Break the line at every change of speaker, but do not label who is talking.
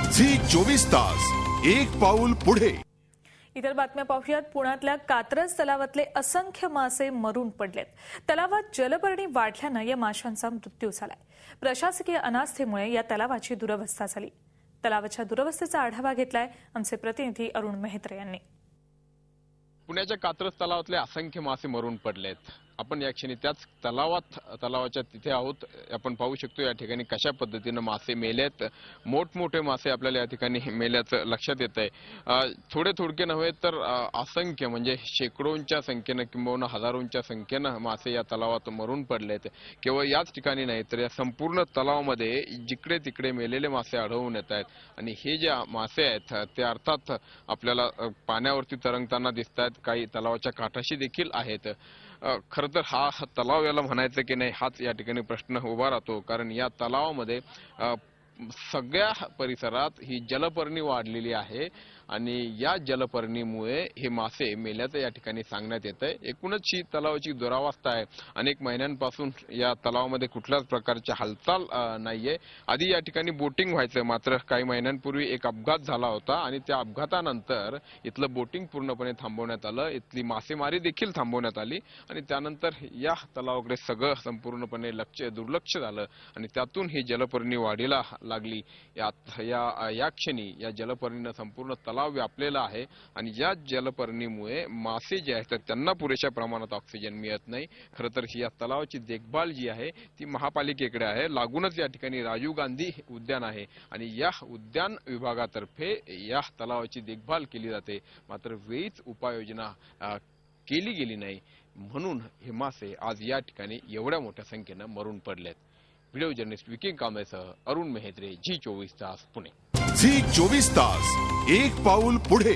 Zee 24 तास, एक पाऊल पुढे।
इतर बातम्या पाहूयात। पुण्यातल्या कात्रज तलावातले असंख्य मासे मरून पडलेत। तलावात जलपर्णी वाढल्यानं या माशांचा मृत्यू झालाय। प्रशासकीय अनास्थेमुळे या तलावाची दुरवस्था झाली। तलावाच्या दुरवस्थेचा आढावा घेतलाय आमचे प्रतिनिधी अरुण मेहत्रे यांनी।
पुण्याच्या कात्रज तलावातले असंख्य मासे मरून पडलेत। आपण या क्षणी त्याच तलावाच्या तिथे आहोत। आपण पाहू शकतो या ठिकाणी कशा पद्धतीने मासे मेलेत। मोठमोठे मासे आपल्याला या ठिकाणी मेल्याचं लक्षात येतंय। थोडके नव्हे तर असंख्य म्हणजे शेकडोंच्या संख्येने किंबहुना हजारोंच्या संख्येने मासे या तलावात मरून पडलेत। केवळ याच ठिकाणी नाही तर या संपूर्ण तलावामध्ये जिकडे तिकडे मेलेले मासे आढळून येत आहेत। आणि हे जे मासे आहेत ते अर्थात आपल्याला पाण्यावरती तरंगताना दिसतात, काही तलावाच्या काठाशी देखील आहेत। खरं तर हा तलाव याला म्हणायचं की नाही हाच या ठिकाणी प्रश्न उभा राहतो। कारण या तलावामध्ये सगळ्या परिसरात ही जलपर्णी वाढलेली आहे आणि या जलपर्णीमुळे हे मासे मेल्याचं या ठिकाणी सांगण्यात येतंय। एकूणच ही तलावाची दुरावस्था आहे। अनेक महिन्यांपासून या तलावामध्ये कुठल्याच प्रकारची हालचाल नाहीये। आधी या ठिकाणी बोटिंग व्हायचं, मात्र काही महिन्यांपूर्वी एक अपघात झाला होता आणि त्या अपघातानंतर इथलं बोटिंग पूर्णपणे थांबवण्यात आलं, इथली मासेमारी देखील थांबवण्यात आली आणि त्यानंतर या तलावाकडे सगळं संपूर्णपणे दुर्लक्ष झालं आणि त्यातून ही जलपर्णी वाढीला लागली। या क्षणी या जलपर्णीनं संपूर्ण तलाव व्यापलेला आहे आणि या जलपर्णीमुळे मासे जे आहेत त्यांना पुरेशा प्रमाणात ऑक्सिजन मिळत नाही। खरं तर या तलावाची देखभाल जी आहे ती महापालिकेकडे आहे। लागूनच या ठिकाणी राजीव गांधी उद्यान आहे आणि या उद्यान विभागातर्फे या तलावाची देखभाल केली जाते, मात्र वेळीच उपाययोजना केली गेली नाही म्हणून हे मासे आज या ठिकाणी एवढ्या मोठ्या संख्येनं मरून पडलेत। व्हिडिओ जर्नलिस्ट विकी कांबळेसह अरुण मेहत्रे, झी 24 तास, पुणे।
झी 24 तास, एक पाऊल पुढे।